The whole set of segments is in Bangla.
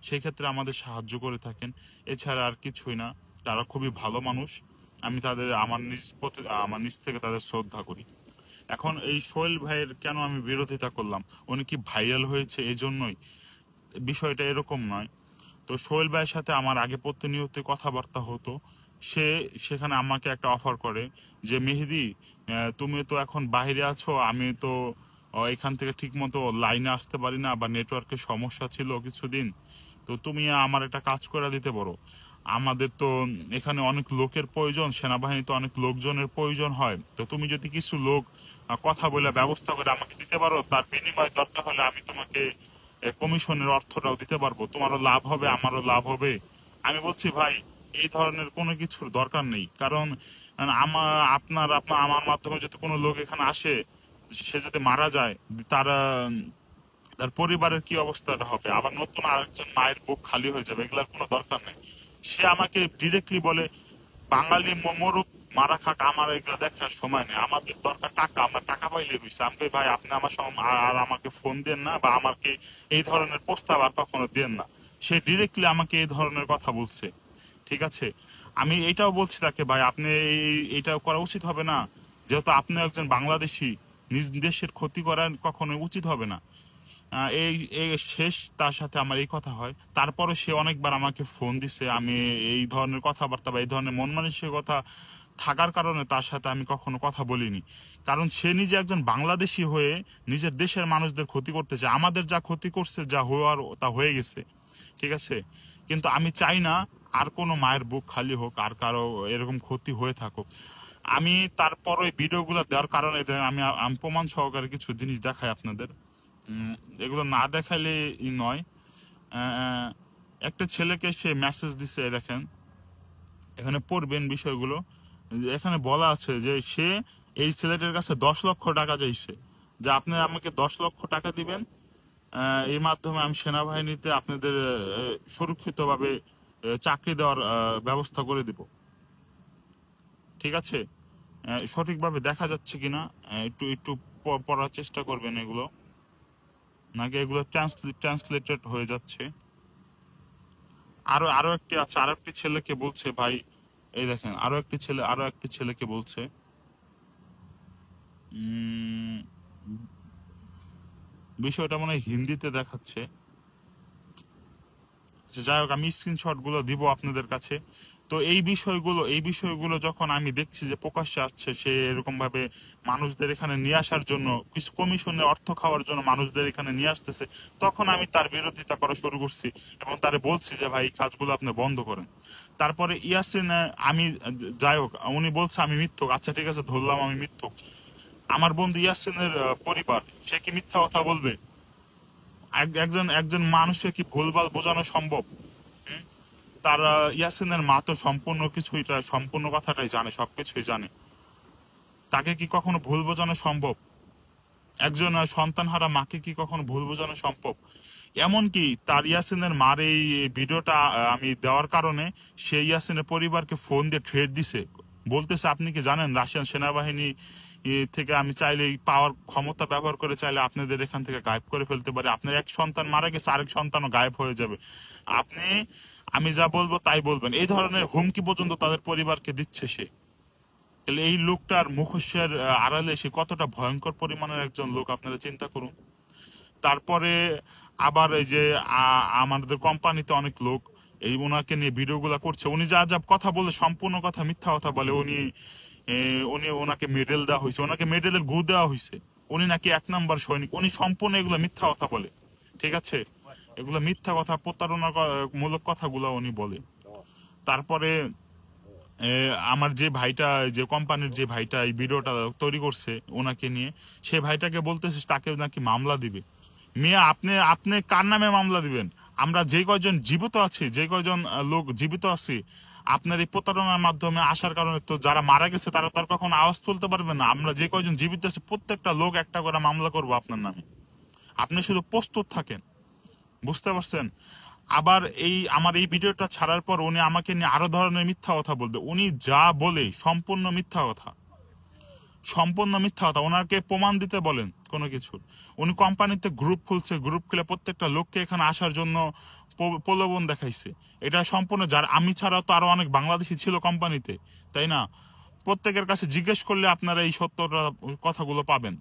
সেই ক্ষেত্রে আমাদের সাহায্য করে থাকেন। এছাড়া আর কিছুই না। তারা খুবই ভালো মানুষ। আমি তাদের আমার নিজ থেকে তাদের শ্রদ্ধা করি। এখন এই সোহেল ভাইয়ের কেন আমি বিরোধিতা করলাম, উনি কি ভাইরাল হয়েছে এজন্যই? বিষয়টা এরকম নয়। তো সোহেল ভাইয়ের সাথে আমার আগে প্রতিনিয়ত কথাবার্তা হতো। সে সেখানে আমাকে একটা অফার করে যে, মেহেদি, তুমি তো এখন বাইরে আছো, আমি তো এখান থেকে ঠিক মতো লাইনে আসতে পারি না, বা নেটওয়ার্কের সমস্যা ছিল কিছুদিন, তো তুমি আমার একটা কাজ করে দিতে পারো। আমাদের তো এখানে অনেক লোকের প্রয়োজন, সেনাবাহিনীতে অনেক লোকজনের প্রয়োজন হয়, তো তুমি যদি কিছু লোক কথা বলে ব্যবস্থা করে আমাকে দিতে পারো, তার বিনিময়ে দরকার হলে আমি তোমাকে কমিশনের অর্থটাও দিতে পারবো, তোমারও লাভ হবে আমারও লাভ হবে। আমি বলছি, ভাই, এই ধরনের কোনো কিছুর দরকার নেই। কারণ আমার আপনার আপনার আমার মাধ্যমে যদি কোনো লোক এখানে আসে, সে যদি মারা যায়, তার তার পরিবারের কি অবস্থাটা হবে, আবার নতুন আরেকজন মায়ের বুক খালি হয়ে যাবে, এগুলোর কোনো দরকার নেই। সে আমাকে ডিরেক্টলি বলে, বাঙালি মরুক মারা খাক, আমার এগুলো দেখার সময় নেই, আমাদের দরকার টাকা, আমরা টাকা পাইলে রয়েছে। আমি কই, ভাই, আপনি আমার আর আমাকে ফোন দেন না, বা আমাকে এই ধরনের প্রস্তাব আর কখনো দেন না। সে ডিরেক্টলি আমাকে এই ধরনের কথা বলছে। ঠিক আছে, আমি এইটাও বলছি তাকে, ভাই, আপনি এইটা করা উচিত হবে না, যেহেতু আপনি একজন বাংলাদেশি, নিজ দেশের ক্ষতি করা কখনো উচিত হবে না। এই এই শেষ তার সাথে আমার এই কথা হয়। তারপরে সে অনেকবার আমাকে ফোন দিছে। আমি এই ধরনের কথাবার্তা বা এই ধরনের মন মানসিকতা থাকার কারণে তার সাথে আমি কখনো কথা বলিনি। কারণ সে নিজে একজন বাংলাদেশি হয়ে নিজের দেশের মানুষদের ক্ষতি করতেছে। আমাদের যা ক্ষতি করছে, যা হওয়ার তা হয়ে গেছে। ঠিক আছে, কিন্তু আমি চাই না আর কোনো মায়ের বুক খালি হোক, আর কারো এরকম ক্ষতি হয়ে থাকুক। আমি তারপর ওই ভিডিওগুলো দেওয়ার কারণে আমি আমি প্রমাণ সহকারে কিছু জিনিস দেখাই আপনাদের। উম, এগুলো না দেখালে নয়। আহ, একটা ছেলেকে সে মেসেজ দিছে, দেখেন, এখানে পড়বেন বিষয়গুলো। এখানে বলা আছে যে সে এই ছেলেটার কাছে 10 লক্ষ টাকা চাইছে, যে আপনি আমাকে 10 লক্ষ টাকা দিবেন, এর মাধ্যমে আমি সেনাবাহিনীতে আপনাদের সুরক্ষিতভাবে চাকরি দেওয়ার ব্যবস্থা করে দিব। ঠিক আছে, সঠিকভাবে দেখা যাচ্ছে কিনা একটু একটু পড়ার চেষ্টা করবেন এগুলো, নাকি এগুলো ট্রান্সলেটেড হয়ে যাচ্ছে। আরো আরো একটি আছে, আরো একটি ছেলেকে বলছে, ভাই, এই দেখেন, আরো একটি ছেলেকে বলছে, উম, বিষয়টা মনে হয় হিন্দিতে দেখাচ্ছে। যাই হোক, আমি স্ক্রিনশট গুলো দিব আপনাদের কাছে। তো এই বিষয়গুলো যখন আমি দেখছি যে প্রকাশ্যে আসছে, সে এরকম ভাবে মানুষদের এখানে নিয়ে আসার জন্য, কিছু কমিশনের অর্থ খাওয়ার জন্য মানুষদের এখানে নিয়ে আসতেছে, তখন আমি তার বিরোধিতা করা শুরু করছি এবং তারে বলছি যে, ভাই, এই কাজগুলো আপনি বন্ধ করেন। তারপরে ইয়াসিন, আমি যাই হোক, উনি বলছে আমি মিথ্যুক। আচ্ছা, ঠিক আছে, ধরলাম আমি মিথ্যুক। আমার বন্ধু ইয়াসিনের পরিবার, সে কি মিথ্যা কথা বলবে? একজন একজন মানুষকে কি ভুলভাল বোঝানো সম্ভব? হুম? তার ইয়াসিনের মা তো সম্পূর্ণ কথাটাই জানে, সবকিছুই জানে। তাকে কি কখনো ভুল বোঝানো সম্ভব? একজন সন্তানহারা মাকে কি কখনো ভুল বোঝানো সম্ভব? এমনকি তার ইয়াসিনের মার এই ভিডিওটা আমি দেওয়ার কারণে সে ইয়াসিনের পরিবারকে ফোন দিয়ে থ্রেট দিছে, বলতেছে, আপনি কি জানেন রাশিয়ান সেনাবাহিনী থেকে আমি চাইলে এই পাওয়ার ক্ষমতা ব্যবহার করে চাইলে আপনাদের এখান থেকে গায়েব করে ফেলতে পারি, আপনার এক সন্তান মারা গেছে, আরেক সন্তানও গায়েব হয়ে যাবে, আপনি আমি যা বলবো তাই বলবেন, এই ধরনের হুমকি পর্যন্ত তাদের পরিবারকে দিচ্ছে সে। তাহলে এই লোকটার মুখোশের আড়ালে সে কতটা ভয়ঙ্কর পরিমাণের একজন লোক, আপনারা চিন্তা করুন। তারপরে আবার এই যে আমাদের কোম্পানিতে অনেক লোক এই ওনাকে নিয়ে ভিডিওগুলো করছে, উনি যা যা কথা বলে সম্পূর্ণ কথা মিথ্যা কথা বলে। উনি ওনাকে মেডেল দেওয়া হয়েছে, ওনাকে মেডেলের গু দেওয়া হয়েছে, উনি নাকি 1 নম্বর সৈনিক, উনি সম্পূর্ণ এগুলো মিথ্যা কথা বলে। ঠিক আছে, এগুলো মিথ্যা কথা, প্রতারণা মূলক কথাগুলো উনি বলে। তারপরে আমার যে ভাইটা, যে কোম্পানির যে ভাইটা এই ভিডিওটা তৈরি করছে ওনাকে নিয়ে, সে ভাইটাকে বলতেছে তাকে নাকি মামলা দিবে। মিয়া, আপনি আপনি কার নামে মামলা দিবেন? আমরা যে কয়জন জীবিত আছি, যে কয়জন লোক জীবিত আছি, আপনার এই প্রতারণার মাধ্যমে আসার কারণে তো যারা মারা গেছে তারা তার কখন আওয়াজ তুলতে পারবে না। আমরা যে কয়জন জীবিত আছি প্রত্যেকটা লোক একটা করে মামলা করবো আপনার নামে। আপনি শুধু প্রস্তুত থাকেন, বুঝতে পারছেন? আবার আমার এই ভিডিওটা ছাড়ার পর উনি আমাকে নিয়ে আরো ধরনের মিথ্যা কথা বলবে। উনি যা বলে সম্পূর্ণ মিথ্যা কথা, সম্পূর্ণ মিথ্যা কথা। ওনাকে প্রমাণ দিতে বলেন কোনো কিছু। উনি কোম্পানিতে গ্রুপ খুলছে, গ্রুপ খুলে প্রত্যেকটা লোককে এখানে আসার জন্য প্রলোভন দেখাইছে। এটা সম্পূর্ণ যার, আমি ছাড়া তো আরো অনেক বাংলাদেশি ছিল কোম্পানিতে, তাই না? প্রত্যেকের কাছে জিজ্ঞেস করলে আপনারা এই সত্যটা কথাগুলো পাবেন।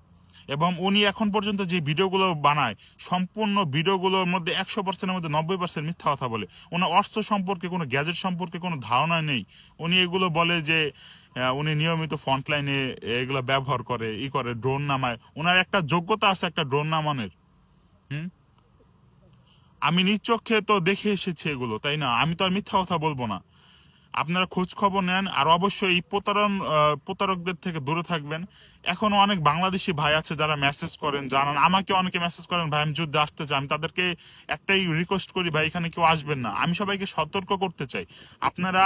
এবং উনি এখন পর্যন্ত যে ভিডিওগুলো বানায়, সম্পূর্ণ ভিডিওগুলোর মধ্যে 100%-এর মধ্যে 90% মিথ্যা কথা বলে। ওনার অস্ত্র সম্পর্কে, কোনো গ্যাজেট সম্পর্কে কোনো ধারণা নেই। উনি এগুলো বলে যে উনি নিয়মিত ফ্রন্ট লাইনে এগুলো ব্যবহার করে, করে ড্রোন নামায়। ওনার একটা যোগ্যতা আছে একটা ড্রোন নামানোর। হুম, আমি নিজ চোখে তো দেখে এসেছি এগুলো, তাই না? আমি তো আর মিথ্যা কথা বলবো না। আপনারা খোঁজ খবর নেন, আর অবশ্যই এই প্রতারকদের থেকে দূরে থাকবেন। এখনো অনেক বাংলাদেশি ভাই আছে যারা মেসেজ করেন, জানান, আমাকে অনেকে মেসেজ করেন, ভাই আমি যুদ্ধে আসতে চাই। আমি তাদেরকে একটাই রিকোয়েস্ট করি, ভাই এখানে কেউ আসবেন না। আমি সবাইকে সতর্ক করতে চাই, আপনারা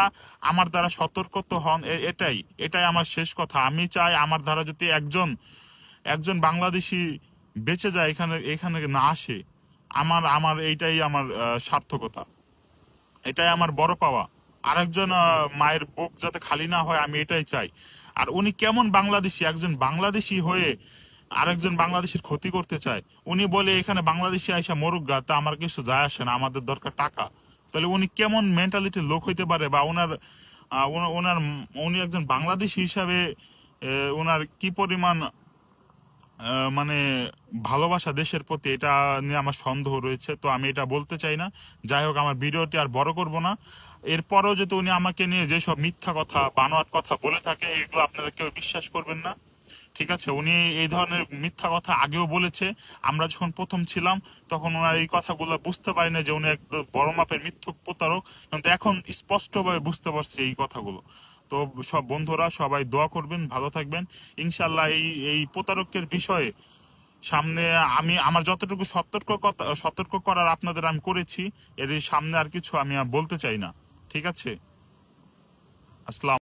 আমার দ্বারা সতর্ক তো হন। এটাই এটাই আমার শেষ কথা। আমি চাই আমার দ্বারা যদি একজন একজন বাংলাদেশি বেঁচে যায়, এখানে এখানে না আসে, আমার আমার এইটাই আমার সার্থকতা, এটাই আমার বড় পাওয়া। আরেকজন মায়ের বুক যাতে খালি না হয়, আমি এটাই চাই। আর উনি কেমন বাংলাদেশি, একজন বাংলাদেশি হয়ে আরেকজন বাংলাদেশের ক্ষতি করতে চায়। উনি বলে এখানে বাংলাদেশি আইসা মরুক গা, তা আমার কিছু যায় আসে না, আমাদের দরকার টাকা। তাহলে উনি কেমন মেন্টালিটির লোক হইতে পারে, বা ওনার ওনার উনি একজন বাংলাদেশি হিসাবে ওনার কি পরিমাণ মানে ভালোবাসা দেশের প্রতি, এটা নিয়ে আমার সন্দেহ রয়েছে। তো আমি এটা বলতে চাই না। যাই হোক, আমার ভিডিওটি আর বড় করব না। এরপরেও যদি উনি আমাকে নিয়ে যেসব মিথ্যা কথা, বানোয়াট কথা বলে থাকে, এগুলো আপনারা কেউ বিশ্বাস করবেন না, ঠিক আছে? উনি এই ধরনের মিথ্যা কথা আগেও বলেছে। আমরা যখন প্রথম ছিলাম তখন ওনার এই কথাগুলো বুঝতে পারি না যে উনি এক বড় মাপের মিথ্যুক প্রতারক, কিন্তু এখন স্পষ্টভাবে বুঝতে পারছি এই কথাগুলো। তো সব বন্ধুরা সবাই দোয়া করবেন, ভালো থাকবেন। ইনশাল্লাহ এই এই প্রতারকের বিষয়ে সামনে আমি আমার যতটুকু সতর্ক করার আপনাদের আমি করেছি, এর সামনে আর কিছু আমি আর বলতে চাই না, ঠিক আছে? আসসালাম।